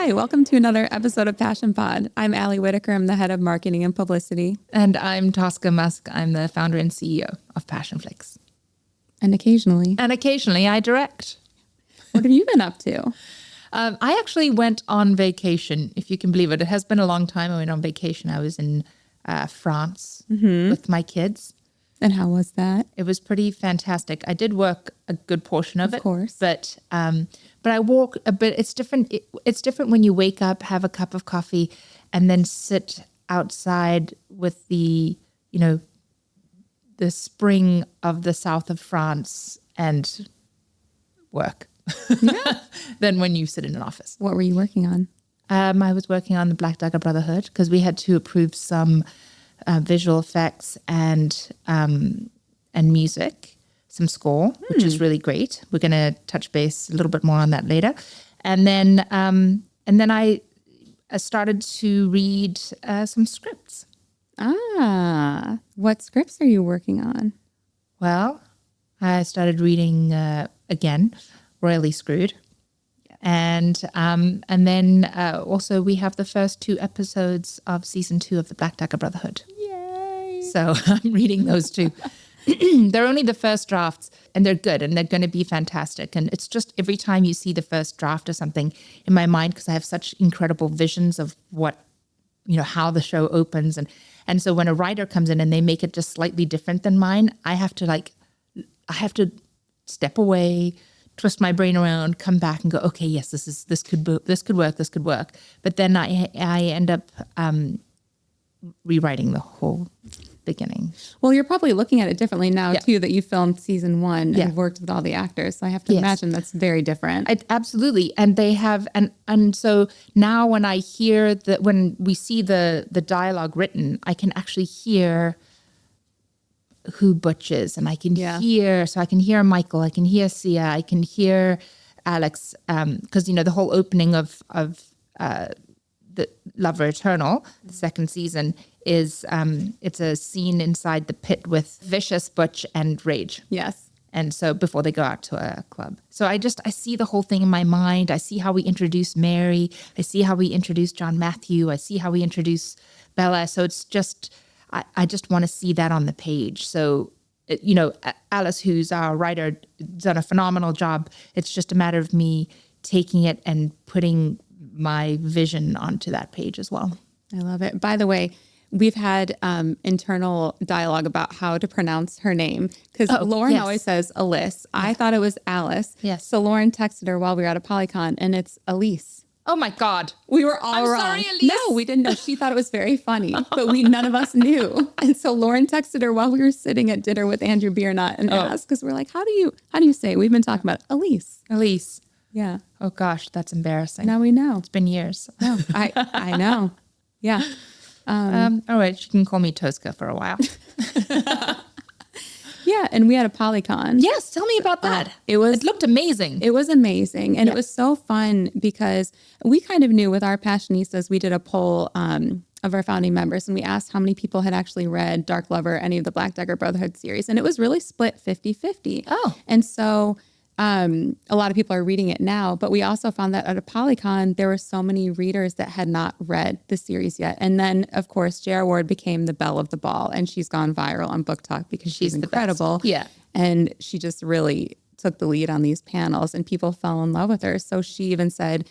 Hi, welcome to another episode of PassionPod. I'm Whitaker. I'm the head of Marketing and Publicity. And I'm Tosca Musk. I'm the founder and CEO of Passionflix. And occasionally I direct. What have you been up to? I actually went on vacation, if you can believe it. It has been a long time. I went on vacation. I was in France with my kids. And how was that? It was pretty fantastic. I did work a good portion of it. Of course. But I walk a bit. It's different. It's different when you wake up, have a cup of coffee, and then sit outside with the spring of the south of France and work. Yeah. Than when you sit in an office. What were you working on? I was working on the Black Dagger Brotherhood because we had to approve some visual effects and music, some score, which is really great. We're going to touch base a little bit more on that later. And then I started to read some scripts. Ah, what scripts are you working on? Well, I started reading again, Royally Screwed. And then also we have the first 2 episodes of season 2 of the Black Dagger Brotherhood. Yay! So I'm reading those 2. They're only the first drafts and they're good and they're going to be fantastic. And it's just every time you see the first draft of something in my mind, because I have such incredible visions of what, how the show opens. And so when a writer comes in and they make it just slightly different than mine, I have to step away, twist my brain around, come back and go, okay, yes, this could work. But then I end up rewriting the whole beginning. Well, you're probably looking at it differently now too, that you filmed season 1 and worked with all the actors. So I have to imagine that's very different. Absolutely. And they have, and so now when I hear when we see the dialogue written, I can actually hear who Butch is, and I can hear Michael, I can hear Sia, I can hear Alex, because the whole opening of the Lover Eternal, the second season, is it's a scene inside the pit with Vicious, Butch, and Rage. Yes. And so before they go out to a club. So I see the whole thing in my mind. I see how we introduce Mary. I see how we introduce John Matthew. I see how we introduce Bella. So it's just, I just want to see that on the page. So, Alice, who's our writer, done a phenomenal job. It's just a matter of me taking it and putting my vision onto that page as well. I love it. By the way, we've had internal dialogue about how to pronounce her name because Lauren always says Alice. I thought it was Alice. Yes. So Lauren texted her while we were at ApollyCon and it's Elise. Oh my God. We were all wrong. Sorry, Elise. No, we didn't know. She thought it was very funny, but none of us knew. And so Lauren texted her while we were sitting at dinner with Andrew Biernot and asked, because we're like, how do you say it? We've been talking about Elise. Elise. Yeah. Oh gosh, that's embarrassing. Now we know. It's been years. No, I know. Yeah. All right, you can call me Tosca for a while. Yeah, and we had ApollyCon. Yes, tell me about that. It looked amazing. It was amazing. And it was so fun because we kind of knew with our Passionistas, we did a poll of our founding members and we asked how many people had actually read Dark Lover, any of the Black Dagger Brotherhood series. And it was really split 50-50. Oh. And so a lot of people are reading it now, but we also found that at ApollyCon, there were so many readers that had not read the series yet. And then, of course, J.R. Ward became the belle of the ball, and she's gone viral on Book Talk because she's incredible. Yeah. And she just really took the lead on these panels, and people fell in love with her. So she even said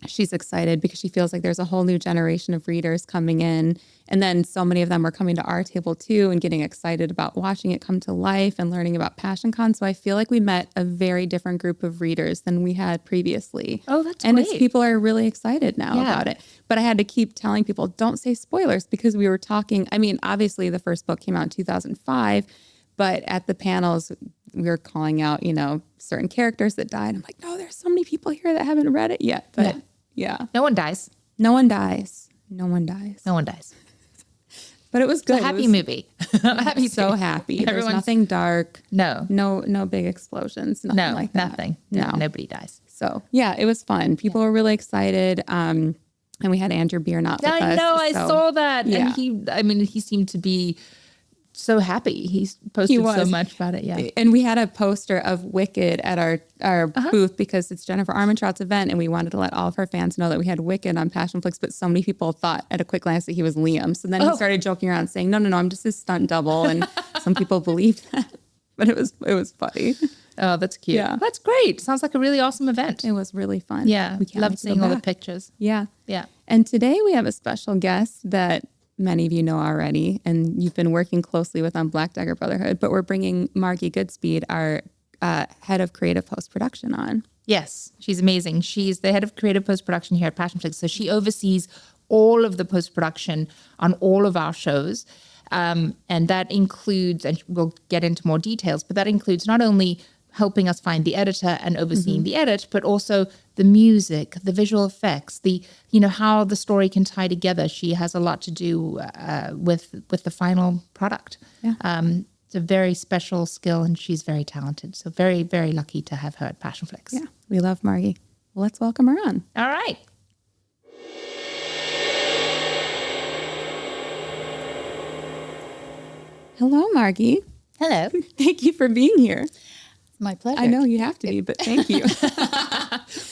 she's excited because she feels like there's a whole new generation of readers coming in. And then so many of them are coming to our table too and getting excited about watching it come to life and learning about PassionCon. So I feel like we met a very different group of readers than we had previously. Oh, that's great. And people are really excited now about it. But I had to keep telling people, don't say spoilers, because we were talking, obviously the first book came out in 2005, but at the panels, we were calling out, certain characters that died. I'm like, no, there's so many people here that haven't read it yet. But yeah. No one dies. No one dies. No one dies. No one dies. But it was good. It's a happy movie. I'm so happy. There's nothing dark. No big explosions. Nothing like that. Nothing. No. Nobody dies. So yeah, it was fun. People were really excited. And we had Andrew Biernot with us. I know. I saw that. Yeah. And he seemed to be so happy. He's posted so much about it. Yeah. And we had a poster of Wicked at our booth because it's Jennifer Armentrout's event, and we wanted to let all of her fans know that we had Wicked on PassionFlix, but so many people thought at a quick glance that he was Liam. So then he started joking around saying, no, I'm just his stunt double. And some people believed that, but it was funny. Oh, that's cute. Yeah. That's great. Sounds like a really awesome event. It was really fun. Yeah. We can't Loved wait to go seeing all the back. pictures. Yeah. Yeah. And today we have a special guest that many of you know already, and you've been working closely with on Black Dagger Brotherhood, but we're bringing Margie Goodspeed, our head of creative post-production, on. Yes, she's amazing. She's the head of creative post-production here at PassionFlix. So she oversees all of the post-production on all of our shows. And that includes, and we'll get into more details, but that includes not only helping us find the editor and overseeing the edit, but also the music, the visual effects, how the story can tie together. She has a lot to do with the final product. Yeah. It's a very special skill, and she's very talented. So very, very lucky to have her at PassionFlix. Yeah, we love Margie. Well, let's welcome her on. All right. Hello, Margie. Hello. Thank you for being here. My pleasure. I know you have to be, but thank you.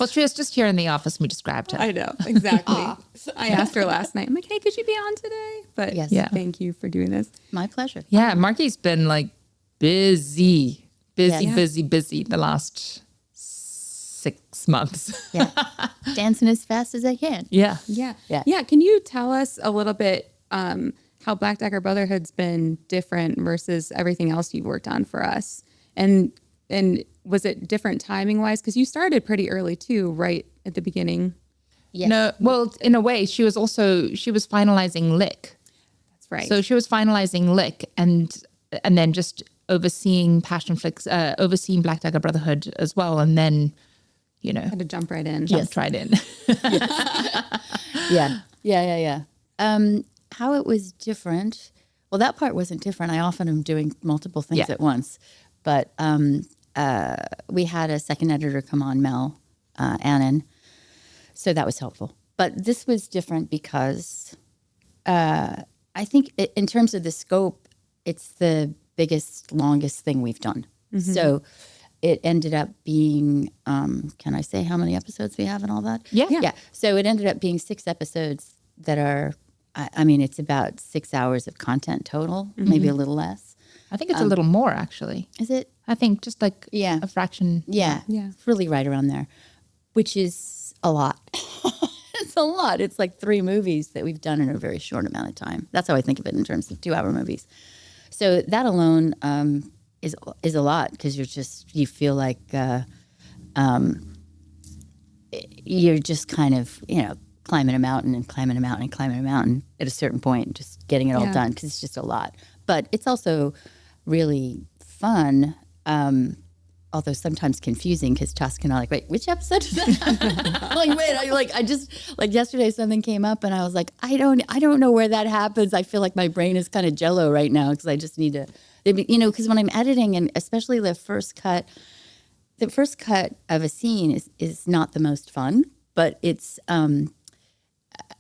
Well, she was just here in the office, and we just grabbed her. I know, exactly. I asked her last night. I'm like, hey, could you be on today? But Yes. Yeah. thank you for doing this. My pleasure. Yeah, Margie's been like busy Yeah. the last 6 months. Yeah. Dancing as fast as I can. Yeah. Yeah. Yeah. Yeah. Can you tell us a little bit how Black Dagger Brotherhood's been different versus everything else you've worked on for us? And was it different timing wise? Because you started pretty early too, right at the beginning. Yes. No, well, in a way, she was finalizing Lick. That's right. So she was finalizing Lick and then just overseeing PassionFlix, overseeing Black Dagger Brotherhood as well. And then, had to jump right in. jumped right in. Yeah. How it was different. Well, that part wasn't different. I often am doing multiple things at once. But we had a second editor come on, Mel Annan. So that was helpful. But this was different because I think in terms of the scope, it's the biggest, longest thing we've done. Mm-hmm. So it ended up being, can I say how many episodes we have and all that? Yeah. So it ended up being 6 episodes that are, it's about 6 hours of content total, maybe a little less. I think it's a little more, actually. Is it? I think just like Yeah. a fraction. Yeah. It's really right around there, which is a lot. It's a lot. It's like 3 movies that we've done in a very short amount of time. That's how I think of it in terms of 2-hour movies. So that alone is a lot because you feel like you're just kind of, climbing a mountain and climbing a mountain and climbing a mountain at a certain point, just getting it all done because it's just a lot. But it's also really fun, although sometimes confusing because Tosca and I wait, which episode is that? I'm like, I just yesterday something came up and I was like, I don't know where that happens. I feel like my brain is kind of jello right now because I just need to, because when I'm editing and especially the first cut of a scene is not the most fun, but it's,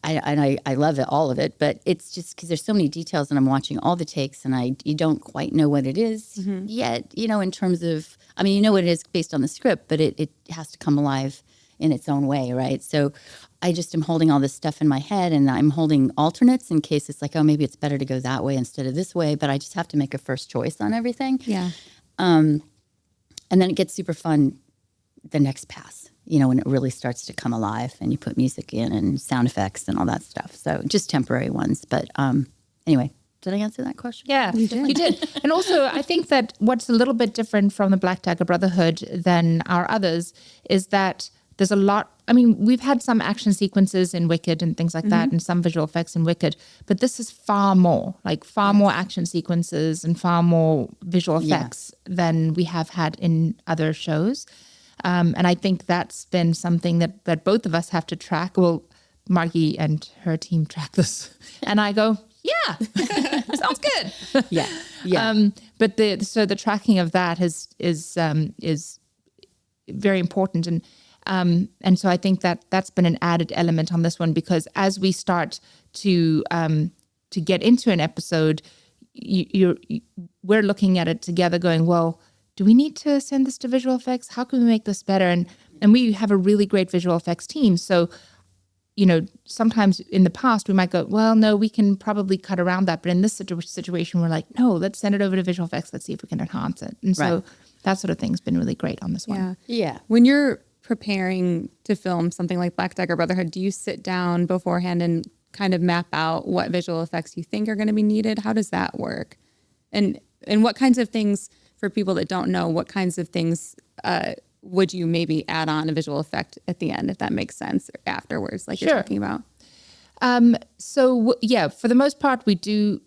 I love it, all of it, but it's just because there's so many details and I'm watching all the takes and you don't quite know what it is yet, in terms of, you know what it is based on the script, but it has to come alive in its own way, right? So I just am holding all this stuff in my head and I'm holding alternates in case it's like, oh, maybe it's better to go that way instead of this way, but I just have to make a first choice on everything. Yeah. And then it gets super fun the next pass. When it really starts to come alive and you put music in and sound effects and all that stuff. So just temporary ones. But anyway, did I answer that question? Yeah, you did. And also, I think that what's a little bit different from the Black Dagger Brotherhood than our others is that there's a lot. We've had some action sequences in Wicked and things like that and some visual effects in Wicked, but this is far more, more action sequences and far more visual effects than we have had in other shows. And I think that's been something that both of us have to track. Well, Margie and her team track this. And I go, yeah, sounds good. Yeah. But the tracking of that is very important. And so I think that's been an added element on this one, because as we start to get into an episode, we're looking at it together going, well, do we need to send this to visual effects? How can we make this better? And we have a really great visual effects team. So, sometimes in the past we might go, well, no, we can probably cut around that. But in this situation, we're like, no, let's send it over to visual effects. Let's see if we can enhance it. And so that sort of thing's been really great on this one. Yeah. When you're preparing to film something like Black Dagger Brotherhood, do you sit down beforehand and kind of map out what visual effects you think are going to be needed? How does that work? And what kinds of things, for people that don't know, what kinds of things would you maybe add on a visual effect at the end, if that makes sense, or afterwards, like you're talking about? For the most part, we do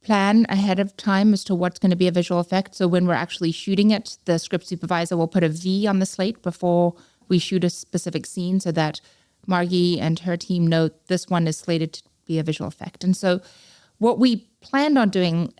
plan ahead of time as to what's going to be a visual effect. So when we're actually shooting it, the script supervisor will put a V on the slate before we shoot a specific scene so that Margie and her team know this one is slated to be a visual effect. And so what we planned on doing,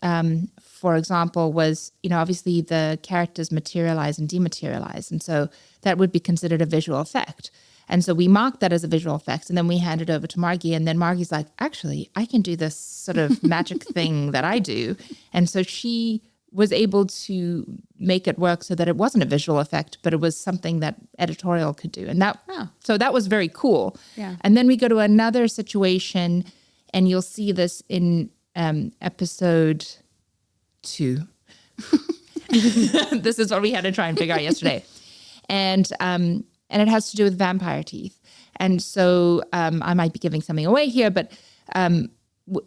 for example, was, obviously the characters materialize and dematerialize. And so that would be considered a visual effect. And so we marked that as a visual effect, and then we hand it over to Margie. And then Margie's like, actually, I can do this sort of magic thing that I do. And so she was able to make it work so that it wasn't a visual effect, but it was something that editorial could do. And so that was very cool. Yeah. And then we go to another situation, and you'll see this in episode 2. This is what we had to try and figure out yesterday. And it has to do with vampire teeth. And so I might be giving something away here, but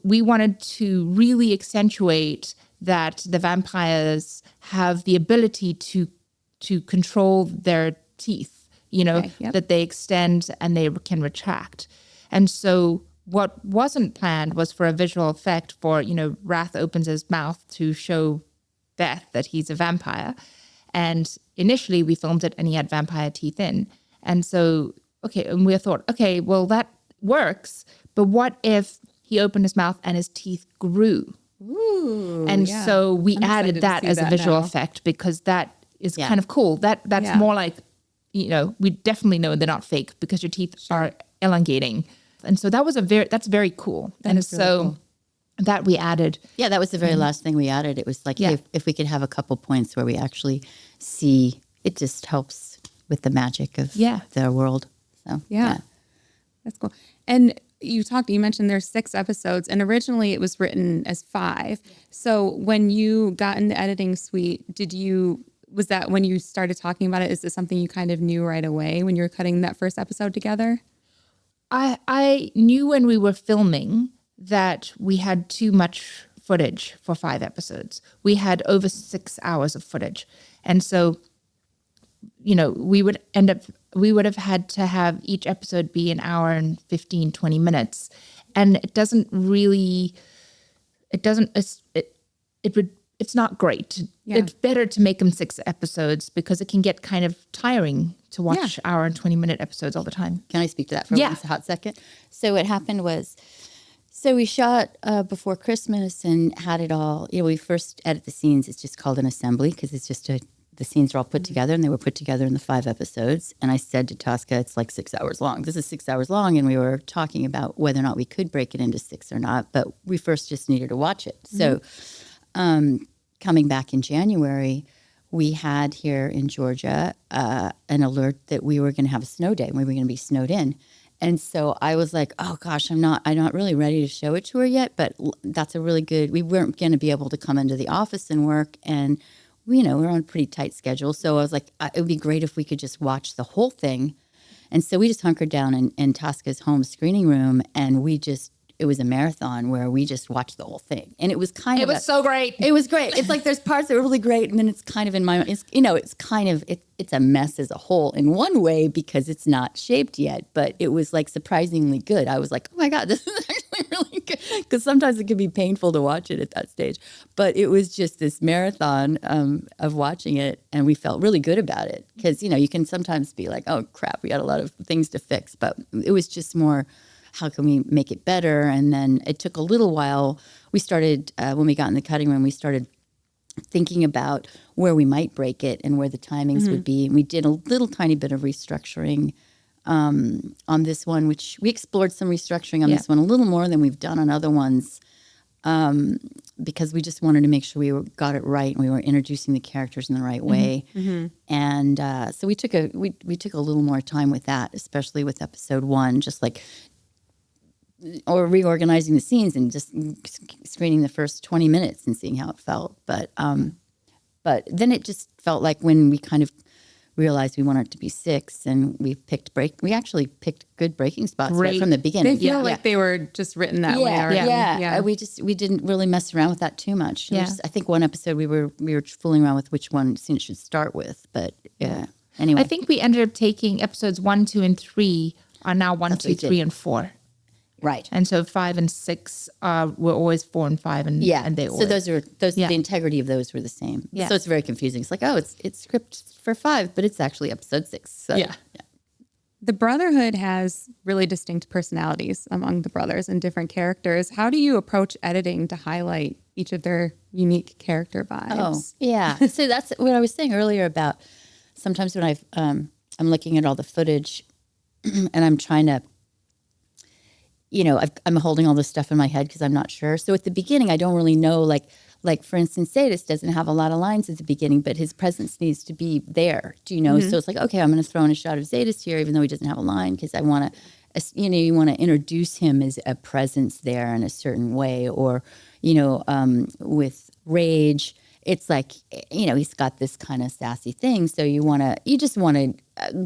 we wanted to really accentuate that the vampires have the ability to control their teeth, that they extend and they can retract. And so what wasn't planned was for a visual effect for, Wrath opens his mouth to show Beth that he's a vampire. And initially we filmed it and he had vampire teeth in. And so, and we thought, well, that works. But what if he opened his mouth and his teeth grew? Ooh, and so we added that as a visual effect because that is kind of cool. That's more like, we definitely know they're not fake because your teeth are elongating. And so that was that's very cool. And so really cool. That we added. Yeah, that was the very last thing we added. It was like, hey, if we could have a couple points where we actually see, it just helps with the magic of their world. So yeah, that's cool. And you mentioned there's 6 episodes, and originally it was written as 5. So when you got in the editing suite, was that when you started talking about it? Is this something you kind of knew right away when you were cutting that first episode together? I knew when we were filming that we had too much footage for 5 episodes. We had over 6 hours of footage. And so, we would have had to have each episode be an hour and 15, 20 minutes. And it's not great. Yeah. It's better to make them 6 episodes because it can get kind of tiring to watch hour and 20-minute episodes all the time. Can I speak to that for a hot second? So what happened was, we shot before Christmas and had it all, we first edit the scenes. It's just called an assembly because it's just the scenes are all put together, and they were put together in the 5 episodes. And I said to Tosca, it's like 6 hours long. This is 6 hours long. And we were talking about whether or not we could break it into 6 or not. But we first just needed to watch it. So coming back in January, we had here in Georgia an alert that we were going to have a snow day and we were going to be snowed in. And so I was like, oh gosh, I'm not really ready to show it to her yet, but that's a really good, we weren't going to be able to come into the office and work, and we're on a pretty tight schedule. So I was like, it would be great if we could just watch the whole thing. And so we just hunkered down in Tosca's home screening room, and it was a marathon where we just watched the whole thing. And it was it was so great. It was great. It's like there's parts that were really great, and then it's kind of in my, it's a mess as a whole in one way because it's not shaped yet, but it was like surprisingly good. I was like, oh my God, this is actually really good. Because sometimes it can be painful to watch it at that stage. But it was just this marathon of watching it, and we felt really good about it. Because, you can sometimes be like, oh crap, we got a lot of things to fix. But it was just more, how can we make it better? And then it took a little while. We started, when we got in the cutting room, we started thinking about where we might break it and where the timings would be. And we did a little tiny bit of restructuring on this one, which we explored some restructuring on this one a little more than we've done on other ones. because we just wanted to make sure got it right and we were introducing the characters in the right way. And so we took a little more time with that, especially with episode 1, just like or reorganizing the scenes and just screening the first 20 minutes and seeing how it felt. But then it just felt like when we kind of realized we wanted it to be 6 and we actually picked good breaking spots right from the beginning. They feel like they were just written that way already. Yeah. We didn't really mess around with that too much. Yeah. I think one episode we were fooling around with which one scene it should start with, but yeah. Anyway. I think we ended up taking episodes 1, 2, and 3 are now 1, 2, 3, and 4. Right. And so 5 and 6 were always 4 and 5, and they always. So the integrity of those were the same. Yeah. So it's very confusing. It's like, it's script for 5, but it's actually episode 6. So, yeah. The Brotherhood has really distinct personalities among the brothers and different characters. How do you approach editing to highlight each of their unique character vibes? Oh, yeah. So that's what I was saying earlier about sometimes when I'm looking at all the footage and I'm trying to, I'm holding all this stuff in my head because I'm not sure. So at the beginning, I don't really know, like for instance, Zadis doesn't have a lot of lines at the beginning, but his presence needs to be there. Do you know? So it's like, okay, I'm going to throw in a shot of Zadis here, even though he doesn't have a line, because I want to, you want to introduce him as a presence there in a certain way. Or, with Rage, it's like, he's got this kind of sassy thing. So you just want to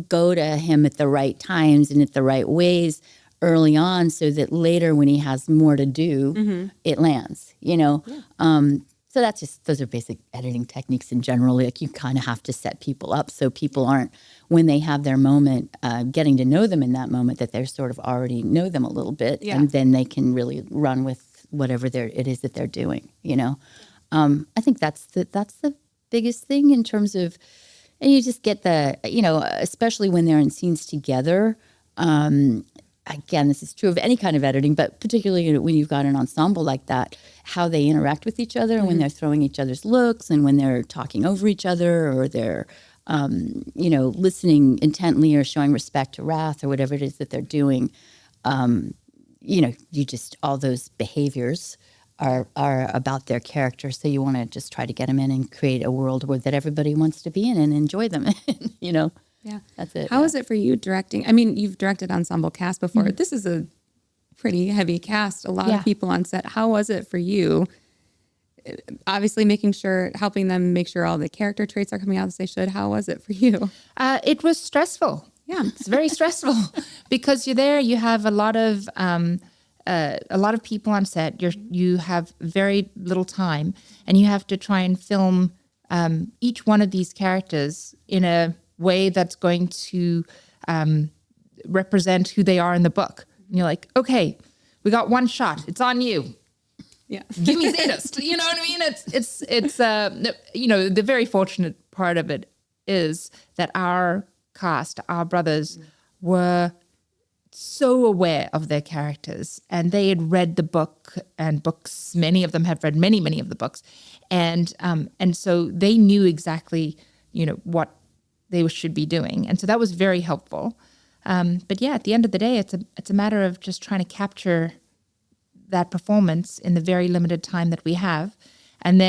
go to him at the right times and at the right ways early on, so that later when he has more to do, it lands, So those are basic editing techniques in general. Like you kind of have to set people up so people aren't, when they have their moment, getting to know them in that moment, that they're sort of already know them a little bit, and then they can really run with whatever it is that they're doing, I think that's the biggest thing in terms of, and you just get the, especially when they're in scenes together, again, this is true of any kind of editing, but particularly when you've got an ensemble like that, how they interact with each other, and when they're throwing each other's looks, and when they're talking over each other, or they're, listening intently or showing respect to Wrath or whatever it is that they're doing. You just, all those behaviors are about their character. So you want to just try to get them in and create a world that everybody wants to be in and enjoy them, Yeah. That's it. How is it for you directing? I mean, you've directed ensemble cast before. This is a pretty heavy cast, a lot of people on set. How was it for you? Obviously helping them make sure all the character traits are coming out as they should. How was it for you? It was stressful. Yeah, it's very stressful because you're there, you have a lot of people on set. You have very little time, and you have to try and film each one of these characters in a way that's going to represent who they are in the book. And you're like, okay, we got one shot. It's on you. Yeah, give me Zadis. You know what I mean? It's the very fortunate part of it is that our cast, our brothers, were so aware of their characters, and they had read the book and books. Many of them had read many of the books, and so they knew exactly what they should be doing. And so that was very helpful. But yeah, at the end of the day, it's a matter of just trying to capture that performance in the very limited time that we have. And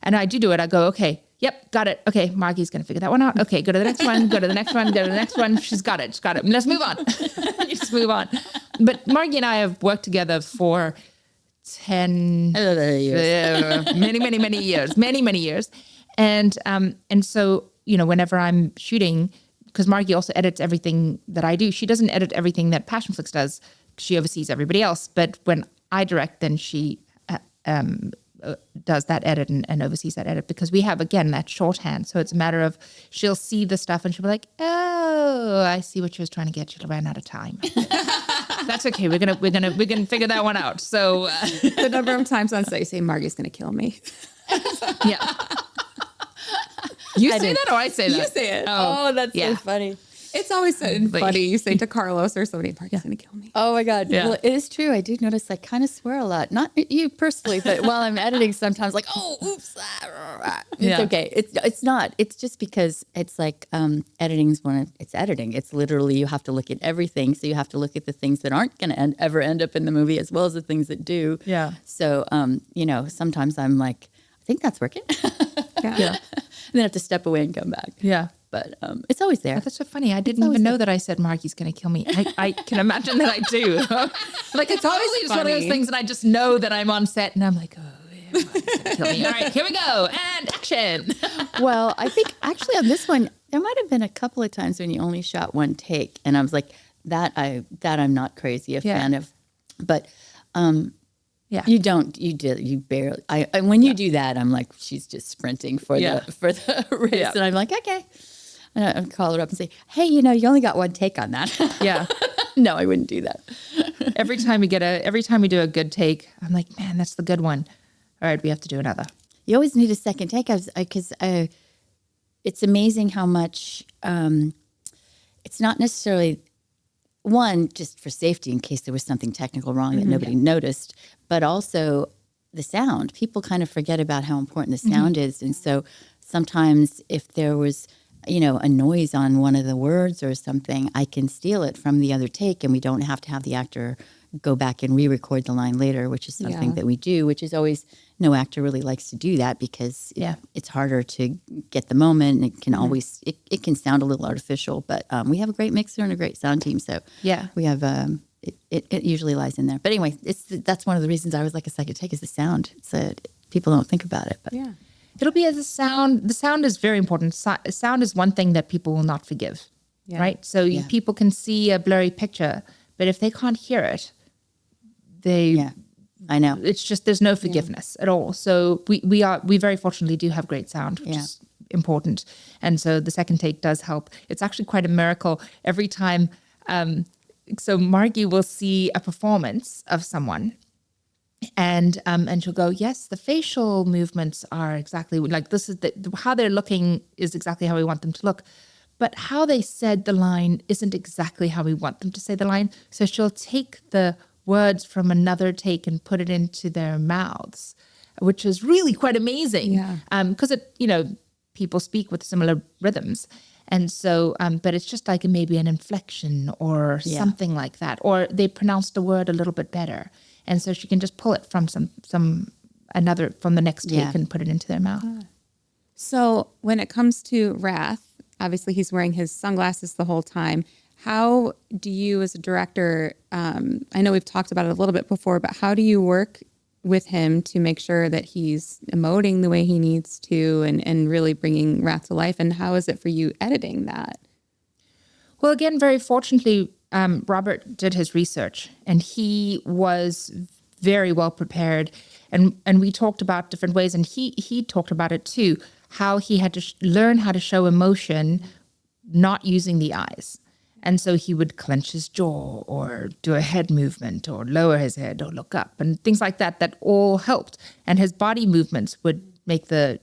I do it. I go, okay, yep, got it. Okay, Margie's going to figure that one out. Okay, go to the next one, go to the next one, go to the next one. She's got it. Let's move on. You just move on. But Margie and I have worked together for 10 years. many years. And so, whenever I'm shooting, because Margie also edits everything that I do. She doesn't edit everything that PassionFlix does. She oversees everybody else. But when I direct, then she does that edit and oversees that edit, because we have, again, that shorthand. So it's a matter of, she'll see the stuff and she'll be like, oh, I see what she was trying to get. She ran out of time. That's okay. We're gonna figure that one out. So the number of times on set you say, Margie's gonna kill me. Yeah. You say that or I say that? You say it. Oh, that's so funny. It's always funny. You say to Carlos or somebody, Markie's going to kill me. Oh my God. Yeah. Well, it is true. I do notice I kind of swear a lot. Not you personally, but while I'm editing sometimes like, oh, oops. It's okay. It's not. It's just because it's like editing's it's editing. It's literally you have to look at everything. So you have to look at the things that aren't going to ever end up in the movie as well as the things that do. Yeah. So, sometimes I'm like, I think that's working. Yeah. And then I have to step away and come back. Yeah. But it's always there. That's so funny. I didn't even know that I said Margie's going to kill me. I can imagine that I do. Like it's always just one of those things, and I just know that I'm on set, and I'm like, oh, yeah, Margie's going to kill me. All right, here we go, and action. Well, I think actually on this one, there might have been a couple of times when you only shot one take, and I was like, I'm not crazy a fan of, but. Yeah. You barely. When you do that, I'm like, she's just sprinting for the race, and I'm like, okay. And I call her up and say, hey, you only got one take on that. Yeah. No, I wouldn't do that. Every time we do a good take, I'm like, man, that's the good one. All right, we have to do another. You always need a second take because it's amazing how much. It's not necessarily. One, just for safety in case there was something technical wrong that nobody noticed, but also the sound. People kind of forget about how important the sound is. And so sometimes if there was, a noise on one of the words or something, I can steal it from the other take and we don't have to have the actor go back and re-record the line later, which is something that we do, which is always, no actor really likes to do that because it's harder to get the moment. And it can always, it can sound a little artificial, but we have a great mixer and a great sound team. So we have, it usually lies in there. But anyway, that's one of the reasons I was like a second take is the sound. People don't think about it, but it'll be as a sound. The sound is very important. Sound is one thing that people will not forgive, right? So people can see a blurry picture, but if they can't hear it, I know. It's just there's no forgiveness at all. So we very fortunately do have great sound, which is important. And so the second take does help. It's actually quite a miracle every time. So Margie will see a performance of someone, and she'll go, yes, the facial movements are exactly like this is how they're looking is exactly how we want them to look. But how they said the line isn't exactly how we want them to say the line. So she'll take the words from another take and put it into their mouths, which is really quite amazing. Because people speak with similar rhythms. And so, but it's just like maybe an inflection or something like that, or they pronounced a word a little bit better. And so she can just pull it from from the next take and put it into their mouth. So when it comes to Wrath, obviously he's wearing his sunglasses the whole time. How do you as a director, I know we've talked about it a little bit before, but how do you work with him to make sure that he's emoting the way he needs to and really bringing Wrath to life? And how is it for you editing that? Well, again, very fortunately, Robert did his research and he was very well prepared. And we talked about different ways, and he talked about it too, how he had to learn how to show emotion not using the eyes. And so he would clench his jaw or do a head movement or lower his head or look up and things like that. That all helped. And his body movements would make a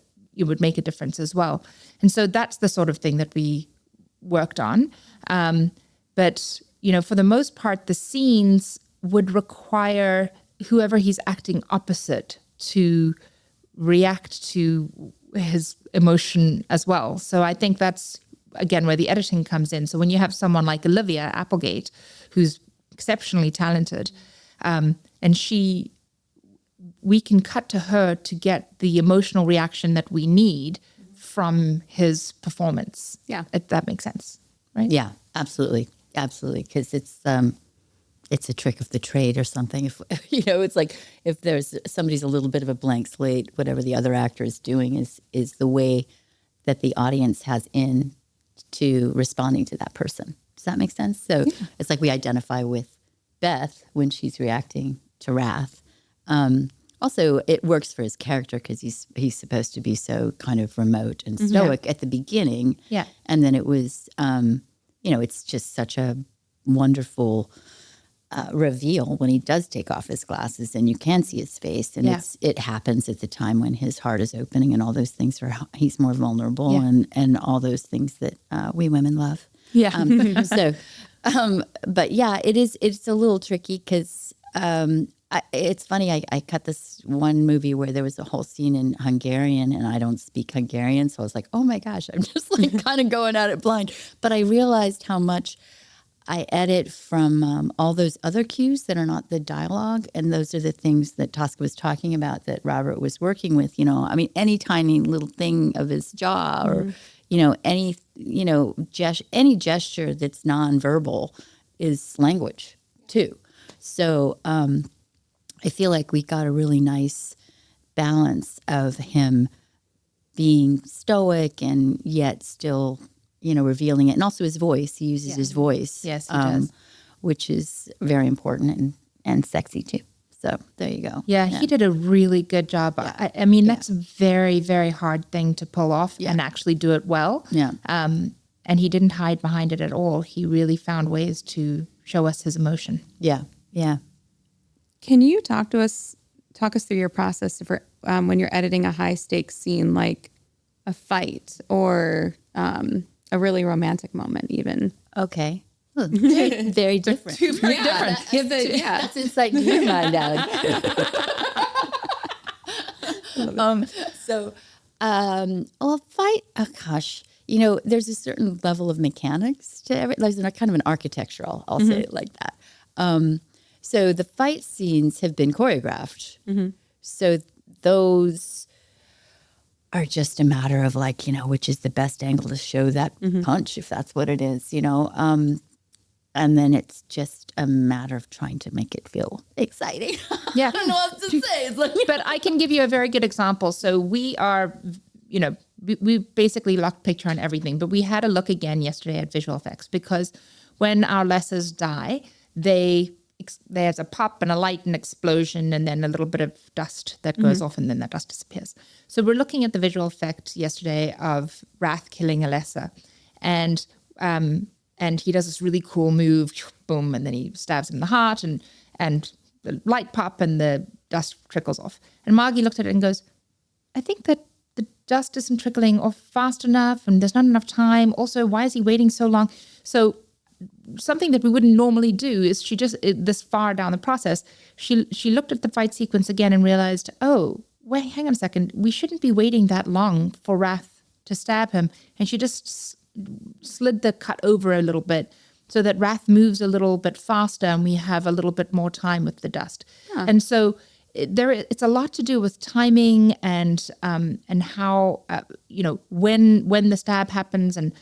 difference as well. And so that's the sort of thing that we worked on. But, for the most part, the scenes would require whoever he's acting opposite to react to his emotion as well. So I think that's, again, where the editing comes in. So when you have someone like Olivia Applegate, who's exceptionally talented, and we can cut to her to get the emotional reaction that we need from his performance. Yeah. If that makes sense, right? Yeah, absolutely. Absolutely. Because it's a trick of the trade or something. If it's like if there's somebody's a little bit of a blank slate, whatever the other actor is doing is the way that the audience has in to responding to that person. Does that make sense? So it's like we identify with Beth when she's reacting to Wrath. Also, it works for his character because he's supposed to be so kind of remote and stoic at the beginning. Yeah. And then it was, it's just such a wonderful reveal when he does take off his glasses and you can see his face. And it happens at the time when his heart is opening and all those things he's more vulnerable and all those things that we women love. Yeah. But yeah, it's a little tricky because it's funny. I cut this one movie where there was a whole scene in Hungarian, and I don't speak Hungarian, so I was like, oh my gosh, I'm just like kind of going at it blind. But I realized how much I edit from all those other cues that are not the dialogue, and those are the things that Tosca was talking about that Robert was working with. I mean, any tiny little thing of his jaw, or any any gesture that's nonverbal is language too. So I feel like we got a really nice balance of him being stoic and yet still, revealing it. And also his voice. He uses his voice. Yes, he does. Which is very important and sexy too. So there you go. Yeah, he did a really good job. Yeah. I mean, that's a very, very hard thing to pull off and actually do it well. Yeah. And he didn't hide behind it at all. He really found ways to show us his emotion. Yeah, yeah. Can you talk us through your process for when you're editing a high stakes scene, like a fight or a really romantic moment even? Okay. Very, very different. Very different. That's insight into your mind, Alex. Fight. Oh gosh, there's a certain level of mechanics to every. There's kind of an architectural. I'll say it like that. So the fight scenes have been choreographed. Mm-hmm. So those are just a matter of which is the best angle to show that punch, if that's what it is, and then it's just a matter of trying to make it feel exciting. Yeah. I don't know what to say. It's like, but I can give you a very good example. So we are, we basically locked picture on everything, but we had a look again yesterday at visual effects because when our lessers die, there's a pop and a light and explosion and then a little bit of dust that goes off and then that dust disappears. So we're looking at the visual effect yesterday of Wrath killing Alessa, and he does this really cool move, boom, and then he stabs him in the heart and the light pop and the dust trickles off. And Margie looked at it and goes, I think that the dust isn't trickling off fast enough and there's not enough time. Also, why is he waiting so long? So something that we wouldn't normally do is she just, this far down the process, she looked at the fight sequence again and realized, oh, wait, hang on a second. We shouldn't be waiting that long for Wrath to stab him. And she just slid the cut over a little bit so that Wrath moves a little bit faster and we have a little bit more time with the dust. Huh. And so it's a lot to do with timing and how, when the stab happens and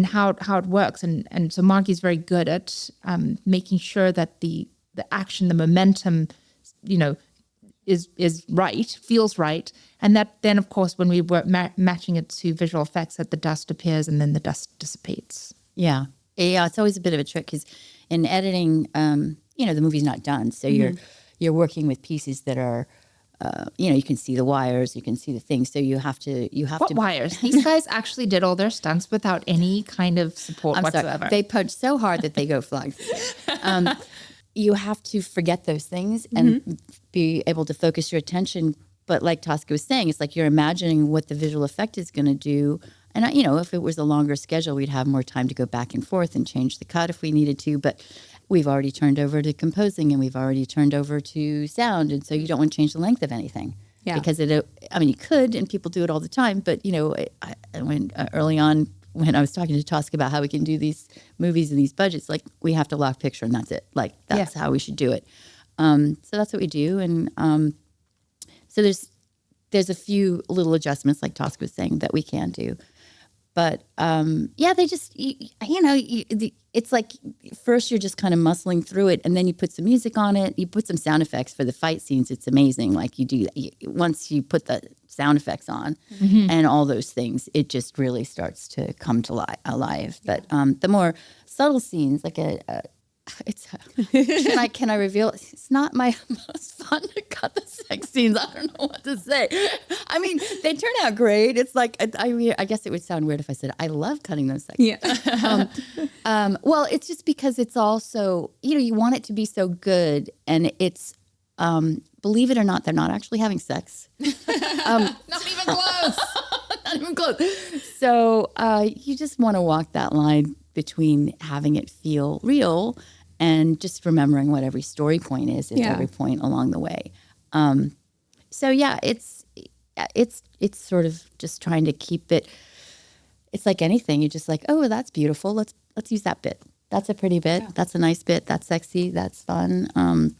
how it works. And so Margie's very good at making sure that the action, the momentum, is right, feels right. And that then, of course, when we were matching it to visual effects, that the dust appears and then the dust dissipates. Yeah. Yeah, it's always a bit of a trick because in editing, the movie's not done. So you're working with pieces that are, you can see the wires, you can see the things. So you have to. What wires? These guys actually did all their stunts without any kind of support whatsoever. Sorry. They punch so hard that they go flying. You have to forget those things and be able to focus your attention. But like Tosca was saying, it's like you're imagining what the visual effect is going to do. And, if it was a longer schedule, we'd have more time to go back and forth and change the cut if we needed to. But we've already turned over to composing and we've already turned over to sound. And so you don't want to change the length of anything. Yeah. Because you could, and people do it all the time. But, early on, when I was talking to Tosca about how we can do these movies and these budgets, like we have to lock picture and that's it. Like that's how we should do it. So that's what we do. And so there's a few little adjustments, like Tosca was saying, that we can do. But they just, it's like first you're just kind of muscling through it, and then you put some music on it. You put some sound effects for the fight scenes. It's amazing. Like you do once you put the sound effects on and all those things, it just really starts to come to alive. But the more subtle scenes, like can I reveal? It's not my most fun to cut the sex scenes. I don't know what to say. I mean, they turn out great. It's like I guess it would sound weird if I said I love cutting those sex scenes. Yeah. Well, it's just because it's also you want it to be so good, and it's believe it or not, they're not actually having sex. Not even close. Not even close. So you just want to walk that line between having it feel real and just remembering what every story point is at every point along the way. So yeah, it's sort of just trying to keep it. It's like anything. You're just like, oh, that's beautiful. Let's use that bit. That's a pretty bit. Yeah. That's a nice bit. That's sexy. That's fun. And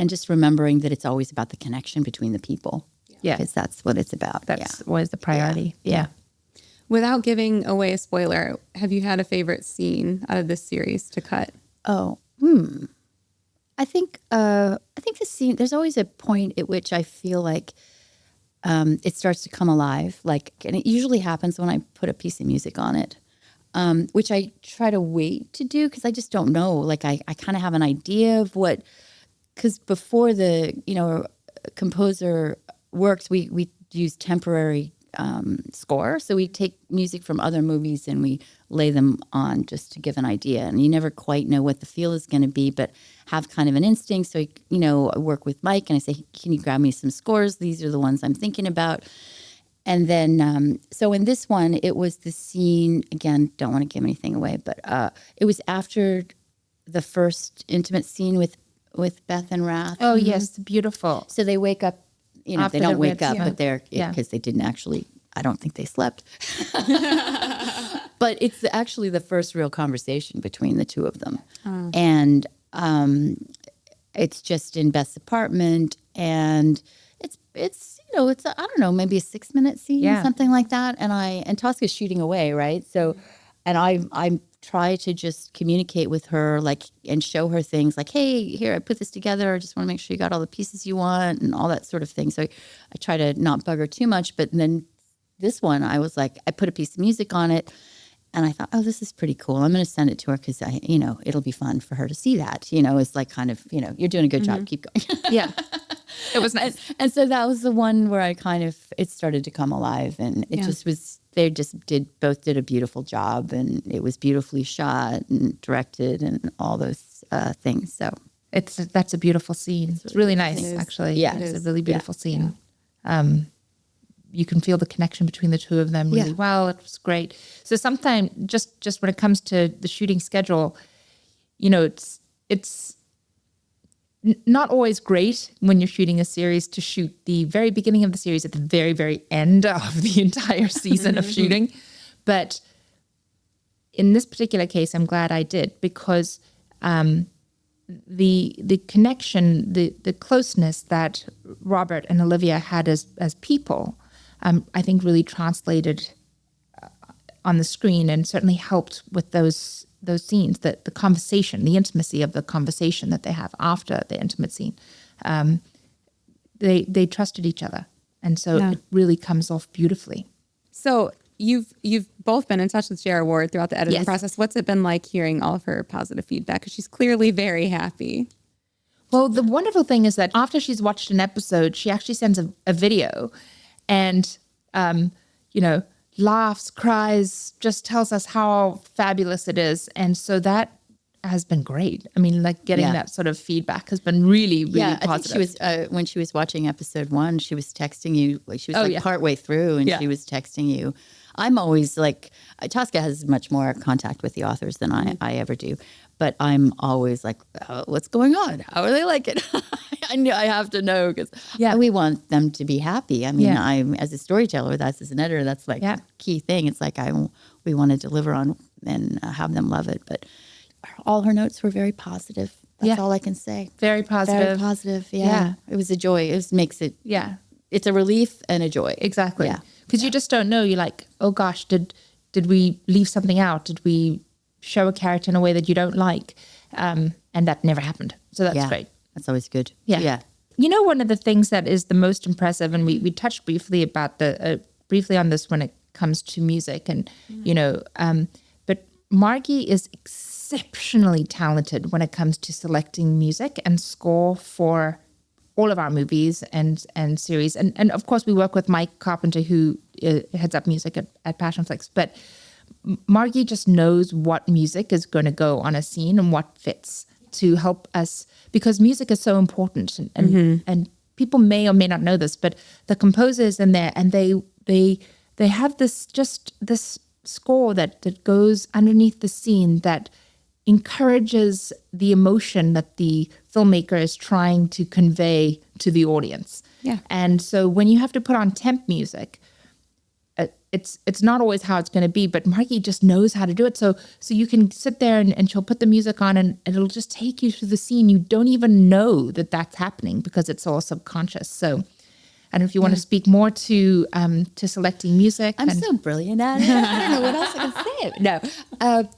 just remembering that it's always about the connection between the people. Yeah. Because that's what it's about. That's always the priority. Yeah. Without giving away a spoiler, have you had a favorite scene out of this series to cut? Oh, I think the scene, there's always a point at which I feel like it starts to come alive. And it usually happens when I put a piece of music on it, which I try to wait to do because I just don't know. I kind of have an idea of what, because before the, composer works, we use temporary score. So we take music from other movies and we lay them on just to give an idea. And you never quite know what the feel is going to be, but have kind of an instinct. So, I work with Mike and I say, can you grab me some scores? These are the ones I'm thinking about. And then, so in this one, it was the scene, again, don't want to give anything away, but it was after the first intimate scene with Beth and Rath. Oh, yes, beautiful. So they wake up, After they don't the wake Ritz, up, but they're, because they didn't actually, I don't think they slept. But it's actually the first real conversation between the two of them. And it's just in Beth's apartment, and it's it's I don't know, maybe a 6-minute scene, something like that. And Tosca's shooting away, right? So, and I try to just communicate with her, and show her things like, hey, here, I put this together. I just want to make sure you got all the pieces you want and all that sort of thing. So I try to not bug her too much. But then this one, I was like, I put a piece of music on it. And I thought, oh, this is pretty cool. I'm going to send it to her because it'll be fun for her to see that. It's like kind of, you're doing a good job. Keep going. Yeah, it was nice. And so that was the one where I it started to come alive, and it just was. They just both did a beautiful job, and it was beautifully shot and directed and all those things. So that's a beautiful scene. It's really nice, actually. Yeah, it's a really beautiful scene. Yeah. You can feel the connection between the two of them really well. It was great. So sometimes just when it comes to the shooting schedule, it's not always great when you're shooting a series to shoot the very beginning of the series at the very, very end of the entire season of shooting. But in this particular case, I'm glad I did, because the connection, the closeness that Robert and Olivia had as people, I think really translated on the screen, and certainly helped with those scenes, the conversation, the intimacy of the conversation that they have after the intimate scene. They trusted each other, and so it really comes off beautifully. So you've both been in touch with J.R. Ward throughout the editing process. What's it been like hearing all of her positive feedback? Because she's clearly very happy. Well, the wonderful thing is that after she's watched an episode, she actually sends a video, and laughs, cries, just tells us how fabulous it is. And so that has been great. I mean, getting that sort of feedback has been really, really positive. I think she was, when she was watching episode 1, she was texting you. She was partway through, and she was texting you. I'm always Tosca has much more contact with the authors than I ever do. But I'm always like, oh, what's going on? How are they like it? I have to know, because we want them to be happy. I mean, I'm, as a storyteller, as an editor, that's the key thing. It's we want to deliver on and have them love it. But all her notes were very positive. That's all I can say. Very positive. Very positive, yeah. It was a joy. It makes it, it's a relief and a joy. Exactly. Because you just don't know. You're like, oh gosh, did we leave something out? Did we show a character in a way that you don't like? And that never happened. So that's great. That's always good. Yeah. One of the things that is the most impressive, and we touched briefly about briefly on this when it comes to music, and but Margie is exceptionally talented when it comes to selecting music and score for all of our movies and series. And of course, we work with Mike Carpenter, who heads up music at PassionFlix. But Margie just knows what music is going to go on a scene and what fits to help us, because music is so important. And people may or may not know this, but the composers in there, and they have this score that goes underneath the scene that encourages the emotion that the filmmaker is trying to convey to the audience. Yeah. And so when you have to put on temp music, it's not always how it's going to be, but Margie just knows how to do it. So you can sit there and she'll put the music on and it'll just take you through the scene. You don't even know that that's happening because it's all subconscious. So I don't know if you want to speak more to selecting music. I'm so brilliant at it. I don't know what else I can say. No.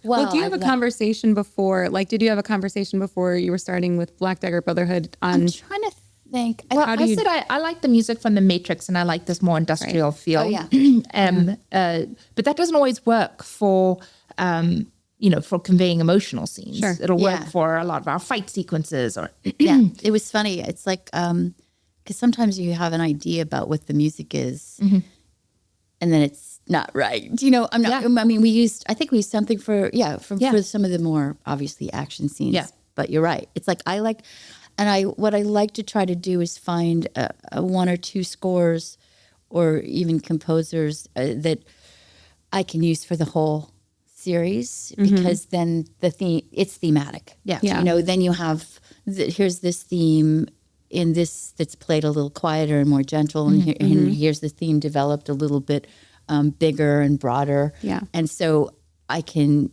Well, do you have a conversation before? Like, did you have a conversation before you were starting with Black Dagger Brotherhood on? I'm trying to think. Well, I said I like the music from The Matrix and I like this more industrial feel. Oh, yeah. But that doesn't always work for, for conveying emotional scenes. Sure. It'll work for a lot of our fight sequences or. Yeah, it was funny. It's like, because sometimes you have an idea about what the music is and then it's not right. I'm not, I mean, I think we used something for some of the more obviously action scenes. Yeah. But you're right. It's like what I like to try to do is find a one or two scores or even composers that I can use for the whole series because then it's thematic. Yeah. Then you have, here's this theme in this that's played a little quieter and more gentle and here's the theme developed a little bit bigger and broader. Yeah. And so I can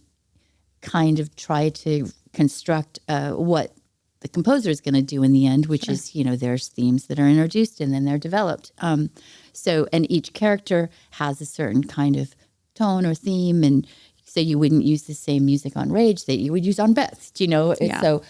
kind of try to construct what the composer is going to do in the end, which is, there's themes that are introduced and then they're developed. And each character has a certain kind of tone or theme. And so you wouldn't use the same music on Rage that you would use on Beth, Yeah. So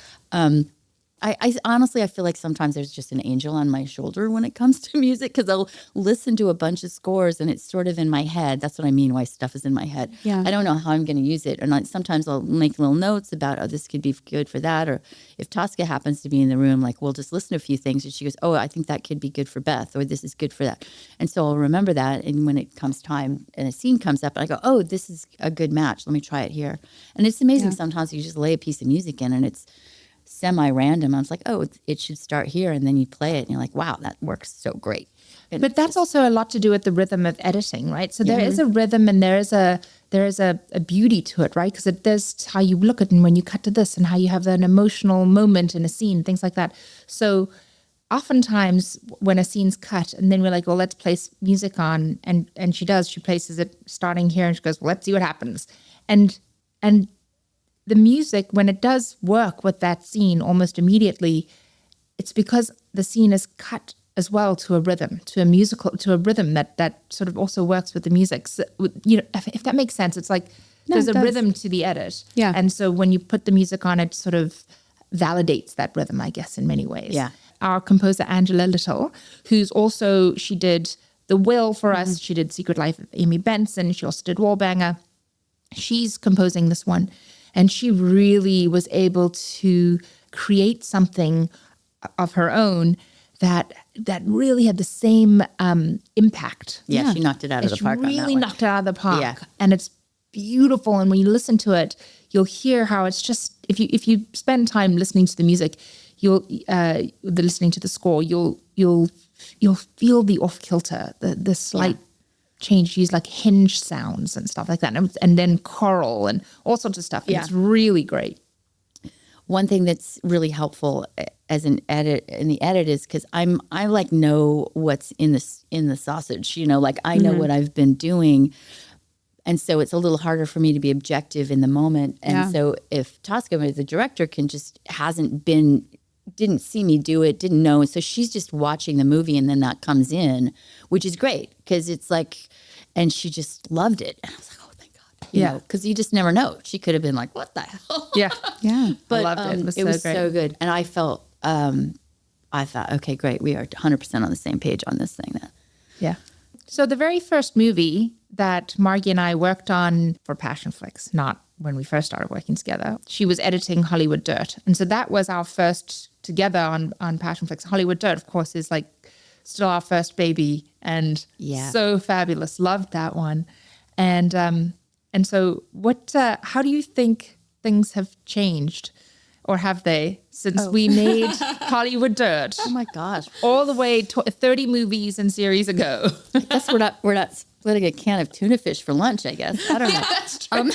I honestly, I feel like sometimes there's just an angel on my shoulder when it comes to music because I'll listen to a bunch of scores and it's sort of in my head. That's what I mean, why stuff is in my head. Yeah. I don't know how I'm going to use it. And sometimes I'll make little notes about, this could be good for that. Or if Tosca happens to be in the room, like we'll just listen to a few things and she goes, oh, I think that could be good for Beth or this is good for that. And so I'll remember that. And when it comes time and a scene comes up, I go, oh, this is a good match. Let me try it here. And it's amazing. Sometimes you just lay a piece of music in and it's semi-random. I was like, oh, it should start here. And then you play it and you're like, wow, that works so great. And but that's also a lot to do with the rhythm of editing, right? So there is a rhythm and there is a beauty to it, right? Because there's how you look at it and when you cut to this and how you have an emotional moment in a scene, things like that. So oftentimes when a scene's cut and then we're like, well, let's place music on. And she places it starting here and she goes, well, let's see what happens. And the music, when it does work with that scene almost immediately, it's because the scene is cut as well to a rhythm, to a rhythm that sort of also works with the music. So, if that makes sense, it's like there's a rhythm to the edit. Yeah. And so when you put the music on, it sort of validates that rhythm, I guess, in many ways. Yeah. Our composer, Angela Little, she did The Will for us. She did Secret Life of Amy Benson. She also did Wallbanger. She's composing this one. And she really was able to create something of her own that really had the same impact. Yeah, she knocked it out of the park. She really knocked it out of the park. Yeah. And it's beautiful. And when you listen to it, you'll hear how it's just, if you spend time listening to the music, listening to the score, you'll feel the off kilter, the slight change, use like hinge sounds and stuff like that, and then choral and all sorts of stuff. And it's really great. One thing that's really helpful as an edit in the edit is because I like know what's in the sausage. Like I know what I've been doing, and so it's a little harder for me to be objective in the moment. And so if Tosca, the director, didn't see me do it, didn't know. So she's just watching the movie and then that comes in, which is great because it's like, and she just loved it. And I was like, oh, thank God. You know, because you just never know. She could have been like, what the hell? Yeah. Yeah. But I loved it. It was so good. And I felt, I thought, okay, great. We are 100% on the same page on this thing then. Yeah. So the very first movie that Margie and I worked on for Passionflix, not when we first started working together, she was editing Hollywood Dirt. And so that was our first together on Passionflix. Hollywood Dirt, of course, is like still our first baby and so fabulous. Loved that one. And so how do you think things have changed, or have they, since we made Hollywood Dirt? Oh my gosh. All the way to 30 movies and series ago. I guess we're not splitting a can of tuna fish for lunch, I guess. I don't know. That's true.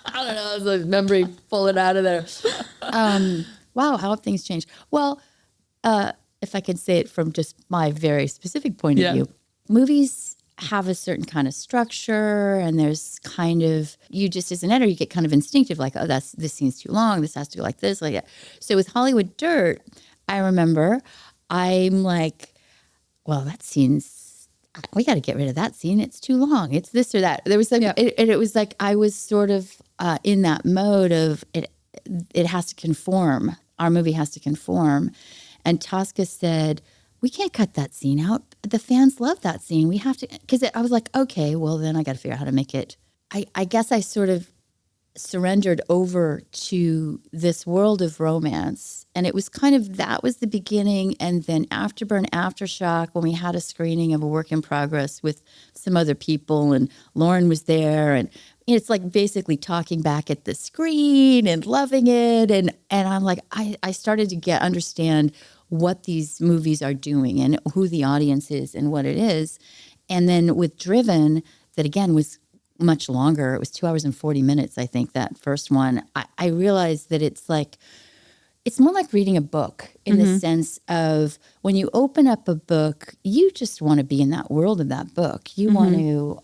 I don't know. It's like memory pulling out of there. Wow, how have things changed? Well, if I can say it from just my very specific point of view, movies have a certain kind of structure, and there's kind of, you just as an editor, you get kind of instinctive, like, oh, this scene's too long, this has to go like this, like that. So with Hollywood Dirt, I remember I'm like, well, that scene's, we got to get rid of that scene. It's too long. It's this or that. There was like, it was like I was sort of in that mode of it has to conform. Our movie has to conform. And Tosca said, we can't cut that scene out. The fans love that scene. We have to, because I was like, okay, well, then I got to figure out how to make it. I guess I sort of surrendered over to this world of romance. And it was kind of, that was the beginning. And then Afterburn, Aftershock, when we had a screening of a work in progress with some other people, and Lauren was there, and it's like basically talking back at the screen and loving it. And I'm like, I started to understand what these movies are doing and who the audience is and what it is. And then with Driven, that again was much longer. It was 2 hours and 40 minutes, I think, that first one. I realized that it's like, it's more like reading a book in the sense of when you open up a book, you just want to be in that world of that book. You want to,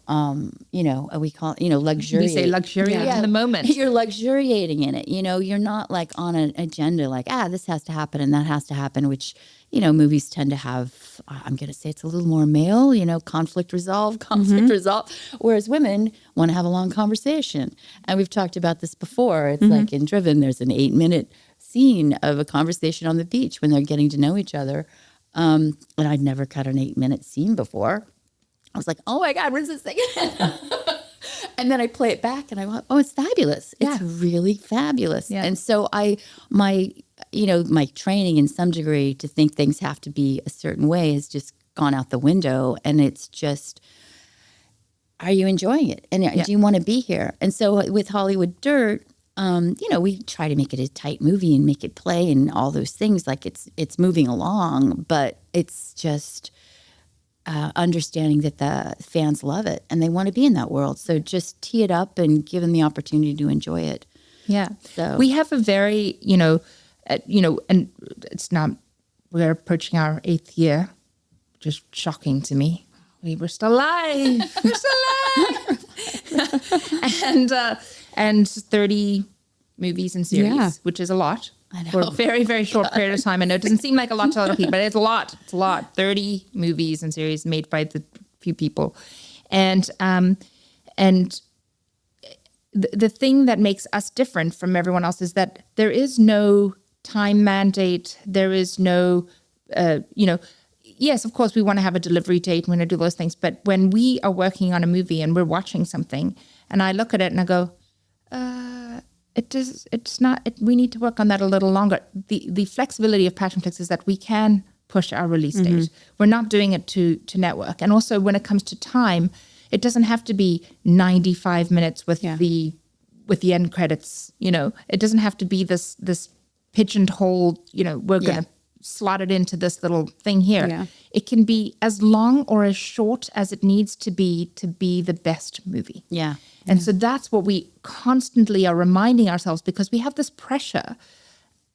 we call it, luxuriate. We say luxuriate in the moment. You're luxuriating in it. You're not like on an agenda like, this has to happen and that has to happen, which, movies tend to have, I'm going to say it's a little more male, conflict resolve. Whereas women want to have a long conversation. And we've talked about this before. It's like in Driven, there's an 8-minute scene of a conversation on the beach when they're getting to know each other. And I'd never cut an 8-minute scene before. I was like, oh my God, where's this thing? And then I play it back and I went, oh, it's fabulous. It's really fabulous. Yeah. And so my training in some degree to think things have to be a certain way has just gone out the window. And it's just, are you enjoying it? And do you want to be here? And so with Hollywood Dirt, we try to make it a tight movie and make it play and all those things. Like it's moving along, but it's just understanding that the fans love it and they want to be in that world. So just tee it up and give them the opportunity to enjoy it. Yeah. So we have a very, and it's not, we're approaching our 8th year, which is shocking to me. We're still alive. We're still alive. And 30 movies and series, which is a lot. I know. For a very, very short period of time. I know it doesn't seem like a lot to other people, but it's a lot. It's a lot. 30 movies and series made by the few people. And the thing that makes us different from everyone else is that there is no time mandate. There is no, yes, of course, we want to have a delivery date. We want to do those things. But when we are working on a movie and we're watching something and I look at it and I go, we need to work on that a little longer. The flexibility of Passionflix is that we can push our release date. We're not doing it to network. And also when it comes to time, it doesn't have to be 95 minutes with the end credits, It doesn't have to be this pigeonhole, we're going to slot it into this little thing here. Yeah. It can be as long or as short as it needs to be the best movie. Yeah. And so that's what we constantly are reminding ourselves, because we have this pressure,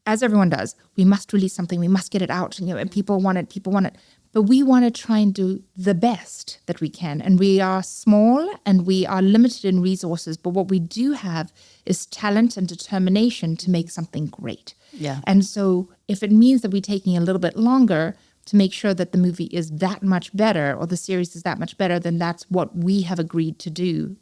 as everyone does. We must release something. We must get it out. And people want it. But we want to try and do the best that we can. And we are small and we are limited in resources. But what we do have is talent and determination to make something great. Yeah. And so if it means that we're taking a little bit longer to make sure that the movie is that much better or the series is that much better, then that's what we have agreed to do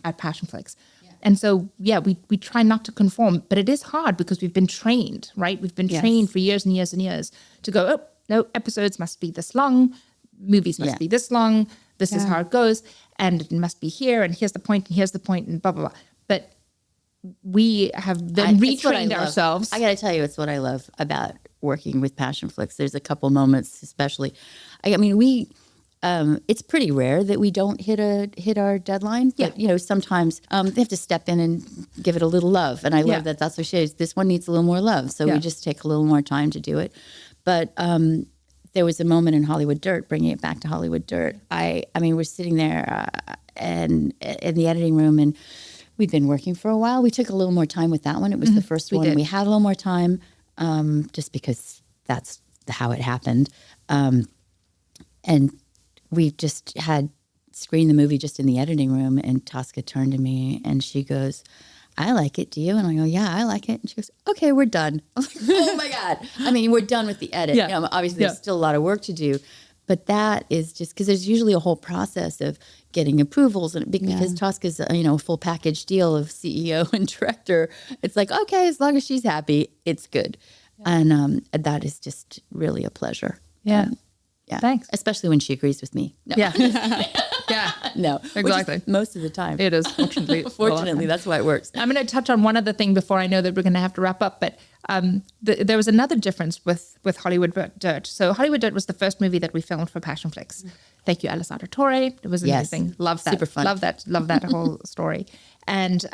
at Passionflix. Yeah. And so, we try not to conform, but it is hard because we've been trained, right? We've been trained for years and years and years to go, oh, no, episodes must be this long, movies must be this long, this is how it goes, and it must be here, and here's the point, and blah, blah, blah. But we have then retrained ourselves. I got to tell you, it's what I love about working with Passionflix. There's a couple moments, especially. It's pretty rare that we don't hit our deadline. But, sometimes they have to step in and give it a little love. And I love that. That's what she is. This one needs a little more love. So we just take a little more time to do it. But there was a moment in Hollywood Dirt, bringing it back to Hollywood Dirt. I mean, we're sitting there and in the editing room, and we'd been working for a while. We took a little more time with that one. It was the first one. did. We had a little more time just because that's how it happened. And we just had screened the movie just in the editing room, and Tosca turned to me and she goes, I like it. Do you? And I go, yeah, I like it. And she goes, okay, we're done. I was like, oh my God. I mean, we're done with the edit. Yeah. You know, obviously, there's still a lot of work to do. But that is just because there's usually a whole process of getting approvals. And because Tosca's, a full package deal of CEO and director, it's like, okay, as long as she's happy, it's good. Yeah. And that is just really a pleasure. Yeah. Yeah. Thanks. Especially when she agrees with me. No. Yeah. Yeah. No. Exactly. Most of the time. It is, fortunately. Fortunately, that's why it works. I'm going to touch on one other thing before I know that we're going to have to wrap up. But there was another difference with Hollywood Dirt. So Hollywood Dirt was the first movie that we filmed for PassionFlix. Thank you, Alessandra Torre. It was amazing. Love that. Super fun. Love that whole story. And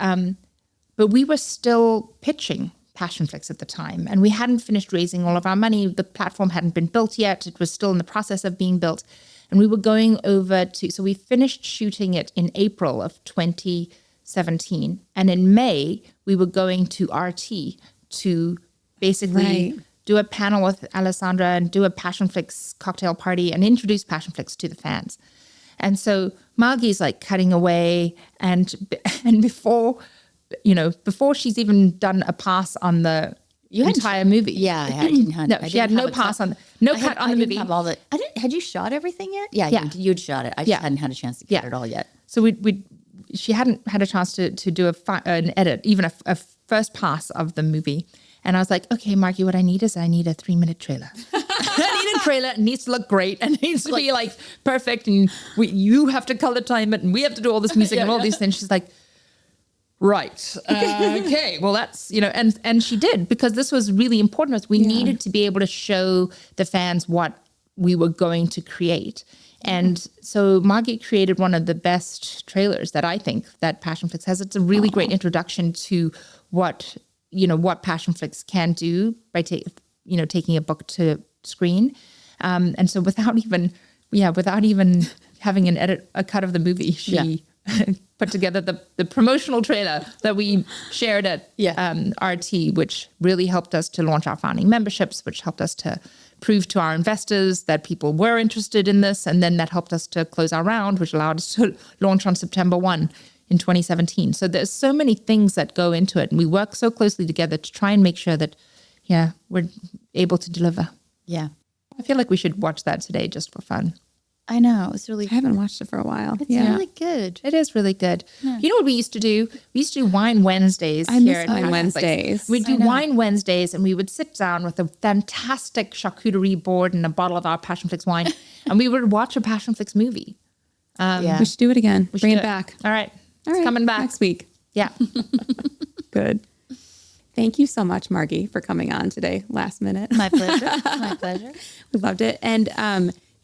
but we were still pitching PassionFlix at the time, and we hadn't finished raising all of our money. The platform hadn't been built yet. It was still in the process of being built. And we were going over so we finished shooting it in April of 2017. And in May, we were going to RT to basically do a panel with Alessandra and do a PassionFlix cocktail party and introduce PassionFlix to the fans. And so Margie's like cutting away, and before she's even done a pass on the entire movie. Yeah, I didn't have. She had no pass on cut on the movie. Had you shot everything yet? Yeah. You'd shot it. I just hadn't had a chance to get it all yet. So she hadn't had a chance to do an edit, even a first pass of the movie. And I was like, okay, Margie, what I need is a 3-minute trailer. I need a trailer. It needs to look great and it needs to be like perfect. And you have to color time it, and we have to do all this music and all these things. She's like, right. Okay. Well, that's, and she did, because this was really important. We needed to be able to show the fans what we were going to create. And so Margie created one of the best trailers that I think that PassionFlix has. It's a really great introduction to what PassionFlix can do by taking a book to screen. And so without even having a cut of the movie, she put together the promotional trailer that we shared at RT, which really helped us to launch our founding memberships, which helped us to prove to our investors that people were interested in this. And then that helped us to close our round, which allowed us to launch on September 1 in 2017. So there's so many things that go into it. And we work so closely together to try and make sure that, we're able to deliver. Yeah. I feel like we should watch that today just for fun. I know. It was really. I haven't watched it for a while. It's really good. It is really good. Yeah. You know what we used to do? We used to do Wine Wednesdays. I miss Wine Wednesdays. We'd do Wine Wednesdays, and we would sit down with a fantastic charcuterie board and a bottle of our PassionFlix wine, and we would watch a PassionFlix movie. We should do it again. Bring it back. All right. It's coming back. Next week. Yeah. Good. Thank you so much, Margie, for coming on today, last minute. My pleasure. My pleasure. We loved it. And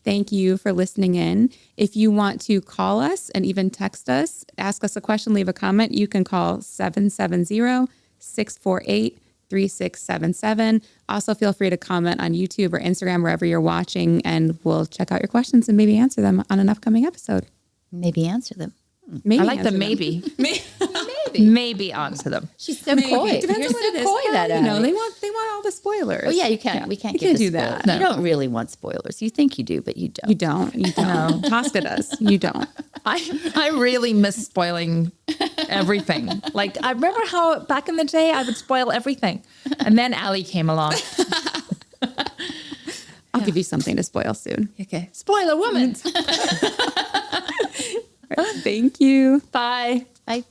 thank you for listening in. If you want to call us and even text us, ask us a question, leave a comment, you can call 770-648-3677. Also, feel free to comment on YouTube or Instagram, wherever you're watching, and we'll check out your questions and maybe answer them on an upcoming episode. Maybe answer them. Maybe I like the maybe. Maybe answer them. She's so coy. Depends on what it is. They want all the spoilers. Oh yeah, you can't. We can't. You can't do that. No. You don't really want spoilers. You think you do, but you don't. You don't. No. Tosca does. You don't. I really miss spoiling everything. Like, I remember how back in the day I would spoil everything, and then Allie came along. I'll give you something to spoil soon. Okay. Spoiler woman. Thank you. Bye. Bye.